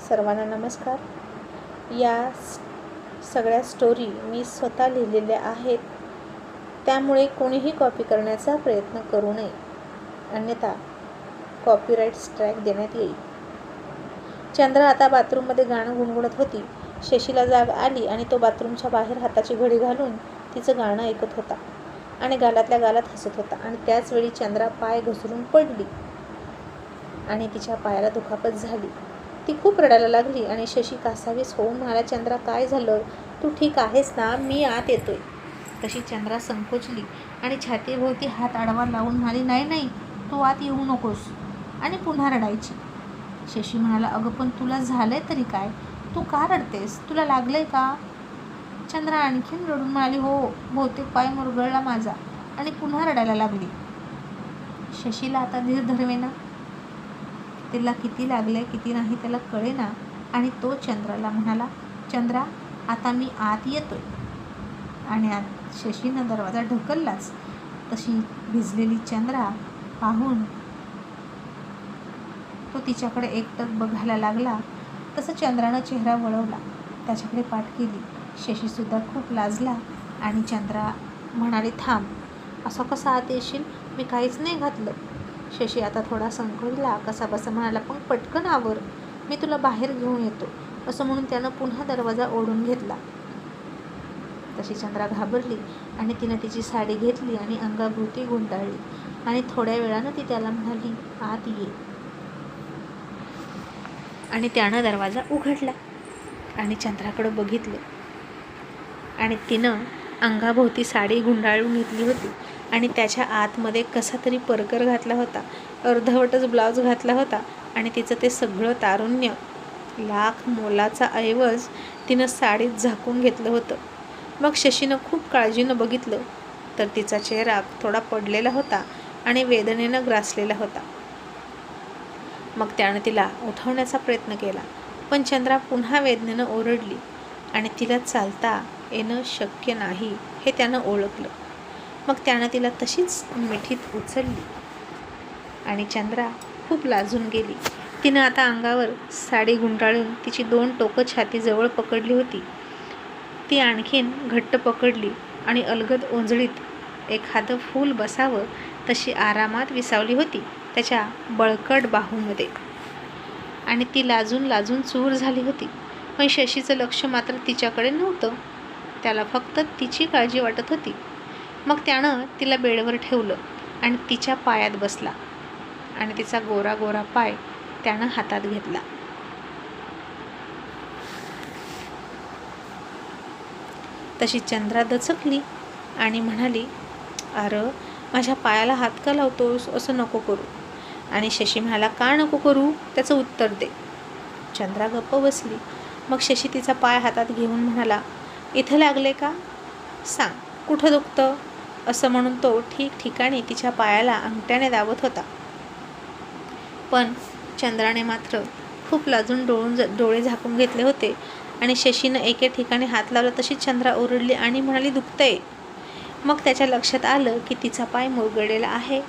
सर्वांना नमस्कार. या सगळ्या स्टोरी मी स्वतः लिहिलेल्या आहेत, त्यामुळे कोणीही कॉपी करण्याचा प्रयत्न करू नये, अन्यथा कॉपीराईट स्ट्राईक देण्यात येईल. चंद्रा आता बाथरूममध्ये गाणं गुणगुणत होती. शशीला जाग आली आणि तो बाथरूमच्या बाहेर हाताची घडी घालून तिचं गाणं ऐकत होता आणि गालातल्या गालात हसत होता. आणि त्याचवेळी चंद्रा पाय घसरून पडली आणि तिच्या पायाला दुखापत झाली. ती खूप रडायला लागली आणि शशी कासावीस होऊन म्हणाला, चंद्रा काय झालं? तू ठीक आहेस ना? मी आत येतोय. तशी चंद्रा संकोचली आणि छातीभोवती हात आडवा लावून म्हणाली, नाही, तू आत येऊ नकोस. आणि पुन्हा रडायची. शशी म्हणाला, अगं पण तुला झालंय तरी काय? तू का रडतेस? तुला लागलंय का? चंद्रा आणखीन रडून म्हणाली, हो, बहुतेक पाय मुरगळला माझा. आणि पुन्हा रडायला लागली. शशीला आता धीर धरवेना. तिला किती लागलंय किती नाही त्याला कळेना. आणि तो चंद्राला म्हणाला, चंद्रा आता मी आत येतोय. आणि आत शशीनं दरवाजा ढकललाच. तशी भिजलेली चंद्रा पाहून तो तिच्याकडे एकटक बघायला लागला. तसं चंद्रानं चेहरा वळवला, त्याच्याकडे पाठ केली. शशीसुद्धा खूप लाजला आणि चंद्रा म्हणाली, थांब, असं कसं आत येशील? मी काहीच नाही घातलं. शशी आता थोडा संकोचला, कसाबसा म्हणाला, पण पटकन आवर, मी तुला बाहेर घेऊन येतो. असं म्हणून त्यानं पुन्हा दरवाजा ओढून घेतला. तशी चंद्रा घाबरली आणि तिनं तिची साडी घेतली आणि अंगाभोवती गुंडाळली. आणि थोड्या वेळानं ती त्याला म्हणाली, आत ये. आणि त्यानं दरवाजा उघडला आणि चंद्राकडं बघितलं. आणि तिनं अंगाभोवती साडी गुंडाळून घेतली होती आणि त्याच्या आतमध्ये कसा तरी परकर घातला होता, अर्धवटच ब्लाऊज घातला होता. आणि तिचं ते सगळं तारुण्य लाख मोलाचा ऐवज तिनं साडीत झाकून घेतलं होतं. मग शशीनं खूप काळजीनं बघितलं तर तिचा चेहरा थोडा पडलेला होता आणि वेदनेनं ग्रासलेला होता. मग त्यानं तिला उठवण्याचा प्रयत्न केला, पण चंद्रा पुन्हा वेदनेनं ओरडली आणि तिला चालता येणं शक्य नाही हे त्यानं ओळखलं. मग त्यानं तिला तशीच मिठीत उचलली आणि चंद्रा खूप लाजून गेली. तिनं आता अंगावर साडी गुंडाळून तिची 2 टोकं छातीजवळ पकडली होती. ती आणखीन घट्ट पकडली आणि अलगद ओंजळीत एखादं फूल बसावं तशी आरामात विसावली होती त्याच्या बळकट बाहूमध्ये. आणि ती लाजून चूर झाली होती. पण शशीचं लक्ष मात्र तिच्याकडे नव्हतं. त्याला फक्त तिची काळजी वाटत होती. मग त्यानं तिला बेडवर ठेवलं आणि तिच्या पायात बसला आणि तिचा गोरा गोरा पाय त्यानं हातात घेतला. तशी चंद्रा दचकली आणि म्हणाली, अरे माझ्या पायाला हात का लावतोस? असं नको करू. आणि शशी म्हणाला, का नको करू? त्याचं उत्तर दे. चंद्रा गप्प बसली. मग शशी तिचा पाय हातात घेऊन म्हणाला, इथं लागले का? सांग, कुठं दुखतं? असं म्हणून तो ठिकठिकाणी तिच्या पायाला अंगठ्याने दाबत होता. पण चंद्राने मात्र खूप लाजून डोळे झाकून घेतले होते. आणि शशीनं एके ठिकाणी हात लावला तशी चंद्रा ओरडली आणि म्हणाली, दुखतंय. मग त्याच्या लक्षात आलं की तिचा पाय मुरगळलेला आहे.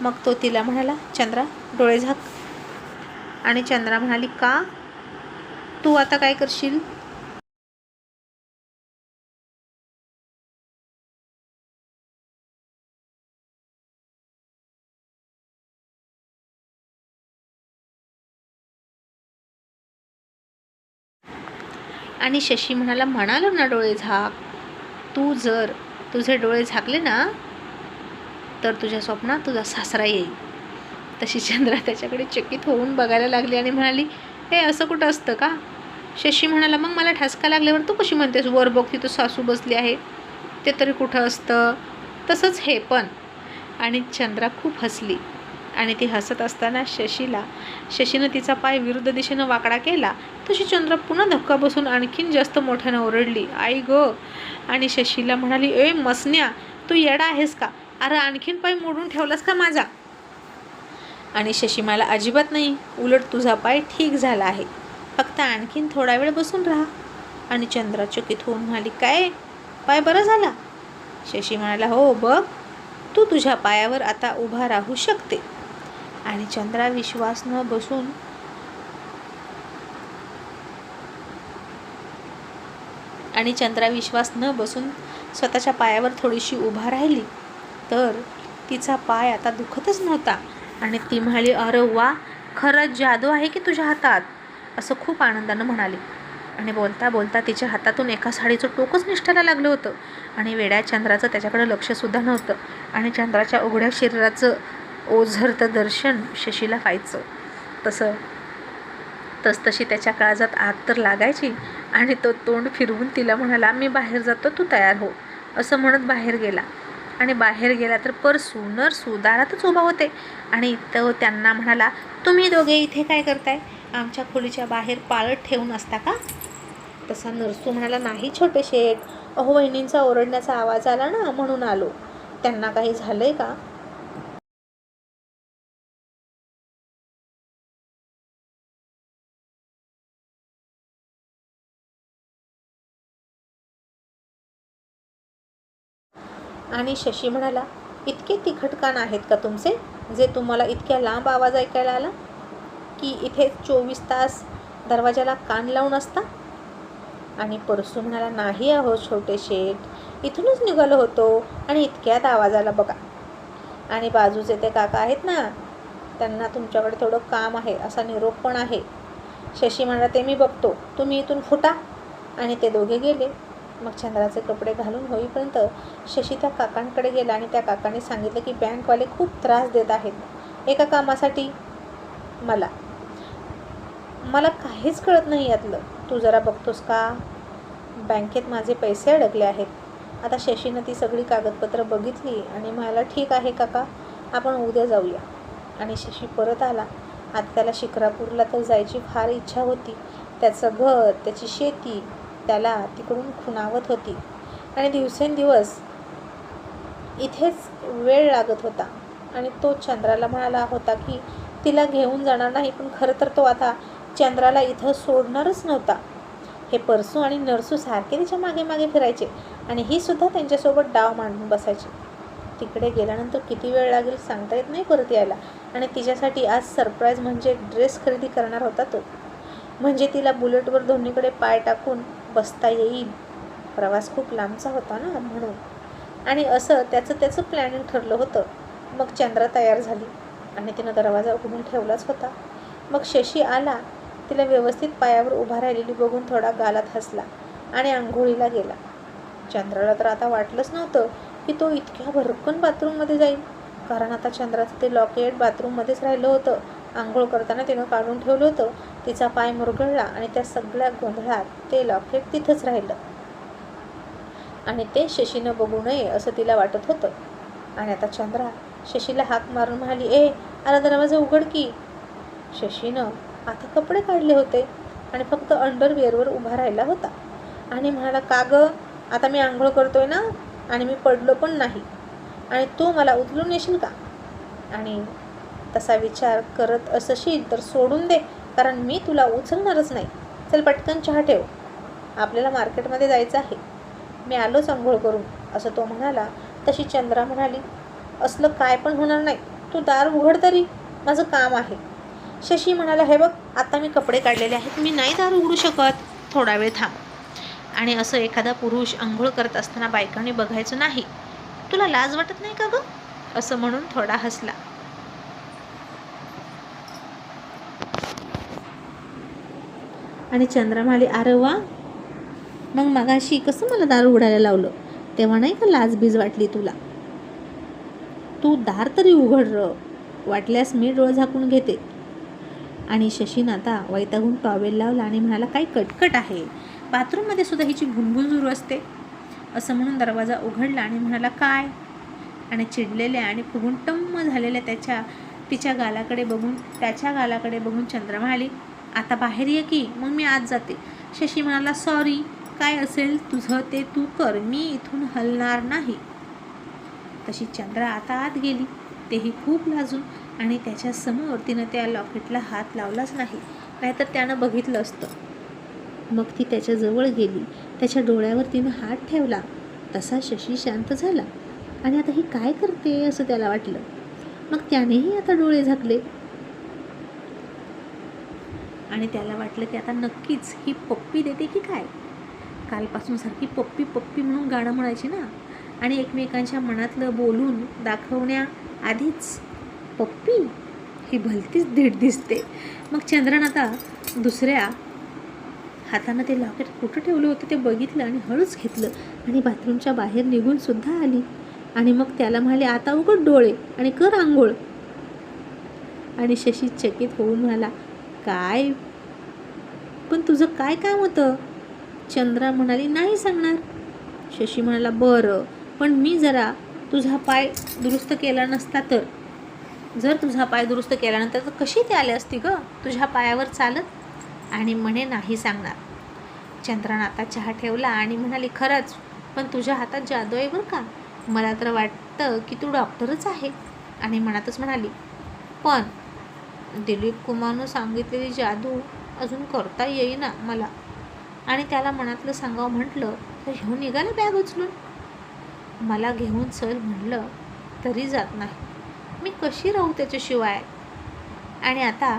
मग तो तिला म्हणाला, चंद्रा डोळे झाक. आणि चंद्रा म्हणाली, का? तू आता काय करशील? आणि शशी म्हणालो ना डोळे झाक. तू जर तुझे डोळे झाकले ना तर तुझ्या स्वप्नात तुझा सासरा येईल. तशी चंद्रा त्याच्याकडे चकित होऊन बघायला लागली आणि म्हणाली, हे असं कुठं असतं का? शशी म्हणाला, मग मला ठसका लागल्यावर तू कशी म्हणतेस वर बघ तिथं सासू बसली आहे? ते तरी कुठं असतं? तसंच हे पण. आणि चंद्रा खूप हसली. आणि ती हसत असताना शशीनं तिचा पाय विरुद्ध दिशेनं वाकडा केला. तशी चंद्रा पुन्हा धक्का बसून आणखीन जास्त मोठ्यानं ओरडली, आई गं. आणि शशीला म्हणाली, ए मसन्या, तू येडा आहेस का? अरे आणखीन पाय मोडून ठेवलास का माझा? आणि शशी मला अजिबात नाही, उलट तुझा पाय ठीक झाला आहे, फक्त आणखीन थोडा वेळ बसून राहा. आणि चंद्रा चकित होऊन म्हणाली, काय? पाय बरा झाला? शशी म्हणाला, हो बघ, तू तुझ्या पायावर आता उभा राहू शकते. आणि चंद्रा विश्वास न बसून आणि चंद्रा विश्वास न बसून स्वतःच्या पायावर थोडीशी उभा राहिली तर तिचा पाय आता दुखतच नव्हता आणि ती म्हणाली, अरे वा, खरंच जादू आहे की तुझ्या हातात, असं खूप आनंदानं म्हणाली. आणि बोलता बोलता तिच्या हातातून एका साडीचं टोकच निष्ठाला लागलं होतं आणि वेड्या चंद्राचं त्याच्याकडे लक्षसुद्धा नव्हतं आणि चंद्राच्या उघड्या शरीराचं ओझरतं दर्शन शशीला व्हायचं. तसतशी त्याच्या काळजात आग तर लागायची आणि तो तोंड फिरवून तिला म्हणाला, मी बाहेर जातो, तू तयार हो, असं म्हणत बाहेर गेला. आणि बाहेर गेला तर परसू नरसू दारातच उभा होते आणि तो त्यांना म्हणाला, तुम्ही दोघे इथे काय करताय? आमच्या खोलीच्या बाहेर पाळत ठेवून असता का? तसा नरसू म्हणाला, नाही छोटे शेठ, अहो वहिनींचा ओरडण्याचा आवाज आला ना म्हणून आलो. त्यांना काही झालंय का? आणि शशी म्हणाला, इतके तिखट कान आहेत का तुमचे, जे तुम्हाला इतक्या लांब आवाज ऐकायला आला, की इथे 24 तास दरवाजाला कान लावून असता? आणि परसू म्हणाला, नाही अहो छोटे शेठ, इथूनच निघालो होतो आणि इतक्यात आवाज आला बघा. आणि बाजूचे ते काका आहेत ना, त्यांना तुमच्याकडे थोडं काम आहे असा निरोप पण आहे. शशी म्हणाला, ते मी बघतो, तुम्ही इथून फुटा. आणि ते दोघे गेले. मग चंद्राचे कपडे घालून होईपर्यंत शशी त्या काकांकडे गेला आणि त्या काकांनी सांगितलं की बँकवाले खूप त्रास देत आहेत एका कामासाठी. मला काहीच कळत नाही यातलं, तू जरा बघतोस का? बँकेत माझे पैसे अडकले आहेत. आता शशीनं ती सगळी कागदपत्र बघितली आणि म्हणाला, ठीक आहे काका, आपण उद्या जाऊया. आणि शशी परत आला. आता त्याला शिक्रापूरला तर जायची फार इच्छा होती. त्याचं घर, त्याची शेती त्याला तिकडून खुणावत होती आणि दिवसेंदिवस इथेच वेळ लागत होता. आणि तो चंद्राला म्हणाला होता की तिला घेऊन जाणार नाही, पण खरं तर तो आता चंद्राला इथं सोडणारच नव्हता. हे परसू आणि नरसू सारखे तिच्या मागे मागे फिरायचे आणि ही सुद्धा त्यांच्यासोबत डाव मांडून बसायची. तिकडे गेल्यानंतर किती वेळ लागेल सांगता येत नाही परत यायला. आणि तिच्यासाठी आज सरप्राईज म्हणजे ड्रेस खरेदी करणार होता तो, म्हणजे तिला बुलेटवर दोन्हीकडे पाय टाकून बसता येईल. प्रवास खूप लांबचा होता ना म्हणून. आणि असं त्याचं प्लॅनिंग ठरलं होतं. मग चंद्रा तयार झाली आणि तिनं दरवाजा उघडून ठेवलाच होता. मग शशी आला. तिला व्यवस्थित पायावर उभा राहिलेली बघून थोडा गालात हसला आणि आंघोळीला गेला. चंद्राला तर आता वाटलंच नव्हतं की तो इतक्या भरकन बाथरूममध्ये जाईल, कारण आता चंद्राचं ते लॉकेट बाथरूममध्येच राहिलं होतं. आंघोळ करताना तिनं काढून ठेवलं होतं. तिचा पाय मुरगळला आणि त्या सगळ्या गोंधळात ते लॉकेट तिथंच राहिलं आणि ते शशीनं बघू नये असं तिला वाटत होतं. आणि आता चंद्रा शशीला हाक मारून म्हणाली, अरे दरवाजा उघड की. शशीनं आता कपडे काढले होते आणि फक्त अंडरवेअरवर उभा राहिला होता आणि म्हणाला, का गं, आता मी आंघोळ करतोय ना आणि मी पडलो पण नाही आणि तू मला उचलून येशील का? आणि तसा विचार करत असशील तर सोडून दे, कारण मी तुला उचलणारच नाही. चल पटकन चहा ठेव, आपल्याला मार्केटमध्ये जायचं आहे. मी आलोच आंघोळ करून, असं तो म्हणाला. तशी चंद्रा म्हणाली, असलं काय पण होणार नाही, तू दार उघड तरी, माझं काम आहे. शशी म्हणाला, हे बघ, आता मी कपडे काढलेले आहेत, मी नाही दार उघडू शकत, थोडा वेळ थांब. आणि असं एखादा पुरुष आंघोळ करत असताना बायकांनी बघायचं नाही, तुला लाज वाटत नाही का गं, असं म्हणून थोडा हसला. आणि चंद्रा म्हणाली, अरे वा, मग मगाशी कसं मला दार उघडायला लावलं, तेव्हा नाही का लाज बीज वाटली तुला? तू दार तरी उघड र, वाटल्यास मी डोळे झाकून घेते. आणि शशीनं आता वैतागून टॉवेल लावला आणि म्हणाला, काय कटकट आहे, बाथरूममध्ये सुद्धा हिची भुणभुण सुरू असते, असं म्हणून दरवाजा उघडला आणि म्हणाला, काय? आणि चिडलेल्या आणि फुगून टम्म झालेल्या त्याच्या गालाकडे बघून चंद्रा म्हणाली, आता बाहेर ये की, मग मी आत जाते. शशी म्हणाला, सॉरी, काय असेल तुझं ते तू कर, मी इथून हलणार नाही. तशी चंद्रा आता आत गेली, तेही खूप लाजून. आणि त्याच्या समोर तिनं त्या लॉकेटला हात लावलाच नाही, नाहीतर त्यानं बघितलं असतं. मग ती त्याच्याजवळ गेली, त्याच्या डोळ्यावर तिनं हात ठेवला. तसा शशी शांत झाला आणि आता ही काय करते असं त्याला वाटलं. मग त्यानेही आता डोळे झाकले आणि त्याला वाटलं की आता नक्कीच ही पप्पी देते की काय, कालपासून सारखी पप्पी पप्पी म्हणून गाणं म्हणायची ना, आणि एकमेकांच्या मनातलं बोलून दाखवण्याआधीच पप्पी ही भलतीच धीट दिसते. मग चंद्रन आता दुसऱ्या हातानं ते लॉकेट कुठं ठेवलं होतं ते बघितलं आणि हळूच घेतलं आणि बाथरूमच्या बाहेर निघून सुद्धा आली. आणि मग त्याला म्हणाले, आता उघड डोळे आणि कर आंघोळ. आणि शशी चकित होऊन म्हणाला, काय पण तुझं काय काम होतं? चंद्रा म्हणाली, नाही सांगणार. शशी म्हणाला, बरं, पण मी जरा तुझा पाय दुरुस्त केला नसता तर? जर तुझा पाय दुरुस्त केल्यानंतर तर कशी ती आली असती गं तुझ्या पायावर चालत? आणि म्हणे, नाही सांगणार. चंद्रानं आता चहा ठेवला आणि म्हणाली, खरंच पण तुझ्या हातात जादू आहे बरं का. मला तर वाटतं की तू डॉक्टरच आहे. आणि मनातच म्हणाली, पण दिलीप कुमारनं सांगितलेली जादू अजून करता येईना मला. आणि त्याला मनातलं सांगावं म्हटलं तर घेऊन निघालं बॅग उचलून. मला घेऊन चल म्हणलं तरी जात नाही. मी कशी राहू त्याच्याशिवाय? आणि आता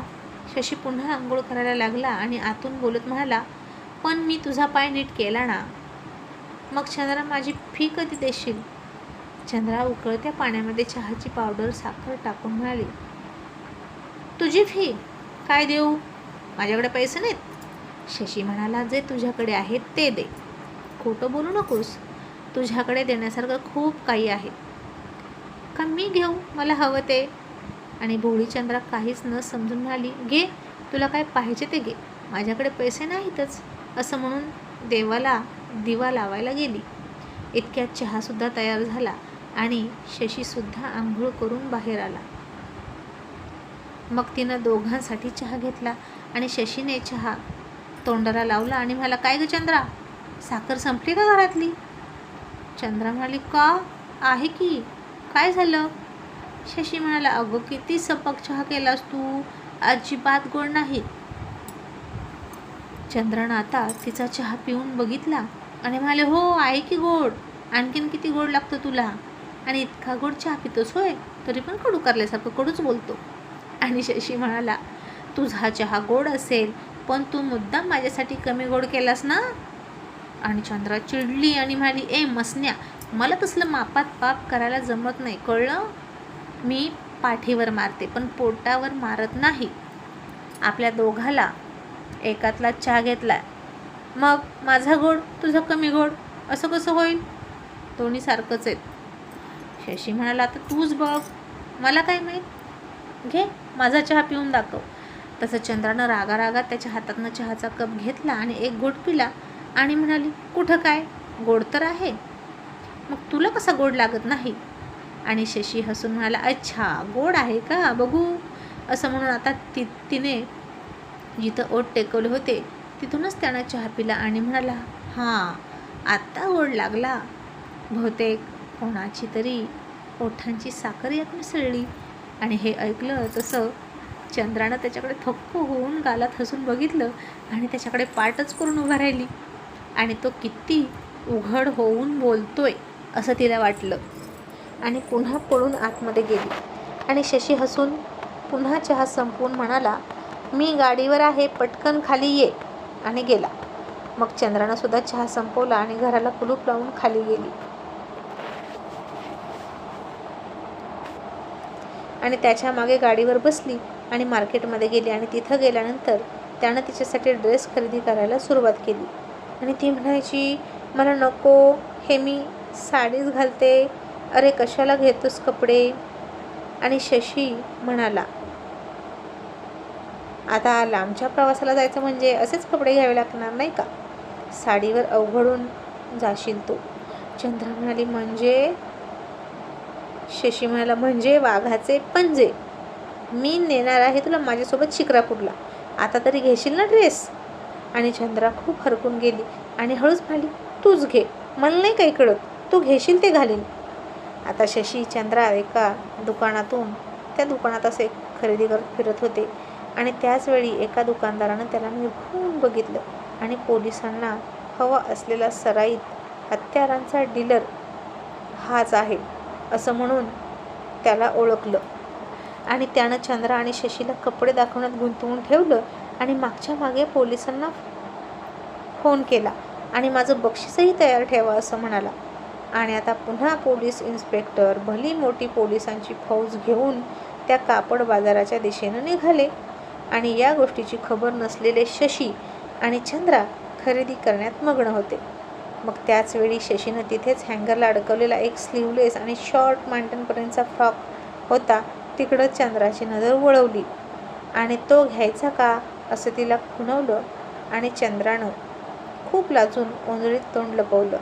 शशी पुन्हा आंघोळ करायला लागला आणि आतून बोलत म्हणाला, पण मी तुझा पाय नीट केला ना. मग चंद्रा, माझी फी कधी देशील? चंद्रा उकळत्या पाण्यामध्ये चहाची पावडर साखर टाकून म्हणाली, तुझी फी काय देऊ? माझ्याकडे पैसे नाहीत. शशी म्हणाला, जे तुझ्याकडे आहेत ते दे. खोटं बोलू नकोस. तुझ्याकडे देण्यासारखं खूप काही आहे. का मी घेऊ मला हवं ते? आणि भोळी चंद्रा काहीच न समजून म्हणाली, घे, तुला काय पाहिजे ते घे, माझ्याकडे पैसे नाहीतच. असं म्हणून देवाला दिवा लावायला गेली. इतक्यात चहासुद्धा तयार झाला आणि शशीसुद्धा आंघोळ करून बाहेर आला. मग तिनं दोघांसाठी चहा घेतला आणि शशीने चहा तोंडाला लावला आणि म्हणाला, काय गं चंद्रा, साखर संपली का घरातली? चंद्रा म्हणाली, का आहे की, काय झालं? शशी म्हणाला, अगं किती सपक चहा केलास तू, अजिबात गोड नाही. चंद्रानं आता तिचा चहा पिऊन बघितला आणि म्हणाले, हो आहे की गोड, आणखीन किती गोड लागतं तुला? आणि इतका गोड चहा पितोस होय, तरी पण कडू करल्यासारखं कडूच बोलतो. आणि शशी म्हणाला, तुझा चहा गोड असेल पण तू मुद्दाम माझ्यासाठी कमी गोड केलास ना. आणि चंद्रा चिडली आणि म्हणाली, ए मसन्या, मला तसलं मापात पाप करायला जमत नाही, कळलं? मी पाठीवर मारते पण पोटावर मारत नाही. आपल्या दोघाला एकातला चहा घेतला, मग माझा गोड तुझा कमी गोड असं कसं होईल? दोन्ही सारखंच आहेत. शशी म्हणाला, आता तूच बघ, मला काय माहीत, घे माझा चहा पिऊन दाखव. तसं चंद्रानं रागारागात त्याच्या हातातनं चहाचा कप घेतला आणि एक घोट पिला आणि म्हणाली, कुठं काय, गोड तर आहे, मग तुला कसा गोड लागत नाही? आणि शशी हसून म्हणाला, अच्छा गोड आहे का, बघू. असं म्हणून आता तिने जिथं ओठ टेकवले होते तिथूनच त्यानं चहा पिला आणि म्हणाला, हां आत्ता गोड लागला. बहुतेक कोणाची तरी ओठांची साखर यात मिसळली. आणि हे ऐकलं तसं चंद्रानं त्याच्याकडे थक्क होऊन गालात हसून बघितलं आणि त्याच्याकडे पाठच करून उभा राहिली. आणि तो किती उघड होऊन बोलतोय असं तिला वाटलं आणि पुन्हा पळून आतमध्ये गेली. आणि शशी हसून पुन्हा चहा संपवून म्हणाला, मी गाडीवर आहे, पटकन खाली ये, आणि गेला. मग चंद्रानं सुद्धा चहा संपवला आणि घराला कुलूप लावून खाली गेली. आणि त्याच्या मागे गाडीवर बसली आणि मार्केटमध्ये गेली. आणि तिथं गेल्यानंतर त्यानं तिच्यासाठी ड्रेस खरेदी करायला सुरुवात केली. आणि ती म्हणायची, मला नको, हे मी साडीच घालते, अरे कशाला घेतोस कपडे? आणि शशी म्हणाला, आता लांबच्या प्रवासाला जायचं म्हणजे असेच कपडे घ्यावे लागणार नाही का, साडीवर अवघडून जाशील तू. चंद्रा म्हणाली, म्हणजे? शशी म्हणाला, म्हणजे वाघाचे पंजे. मी नेणार आहे तुला माझ्यासोबत शिक्रापूरला, आता तरी घेशील ना ड्रेस? आणि चंद्रा खूप हरकून गेली आणि हळूच म्हणाली, तूच घे, मला नाही काही कळत, तू घेशील ते घालीन. आता शशी चंद्रा एका दुकानातून त्या दुकानात असे खरेदी करत फिरत होते आणि त्याचवेळी एका दुकानदारानं त्याला निरखून बघितलं आणि पोलिसांना हवा असलेला सराईत हत्यारांचा डीलर हाच आहे असं म्हणून त्याला ओळखलं. आणि त्यानं चंद्रा आणि शशीला कपडे दाखवण्यात गुंतवून ठेवलं आणि मागच्या मागे पोलिसांना फोन केला आणि माझं बक्षीसही तयार ठेवा असं म्हणाला. आणि आता पुन्हा पोलीस इन्स्पेक्टर भली मोठी पोलिसांची फौज घेऊन त्या कापड बाजाराच्या दिशेनं निघाले. आणि या गोष्टीची खबर नसलेले शशी आणि चंद्रा खरेदी करण्यात मग्न होते. मग त्याच वेळी शशीनं तिथेच हँगरला अडकवलेला एक स्लीवलेस आणि शॉर्ट मांड्यांपर्यंतचा फ्रॉक होता तिकडं चंद्राची नजर वळवली आणि तो घ्यायचा का असं तिला खुणवलं आणि चंद्रानं खूप लाजून ओंजळीत तोंड लपवलं.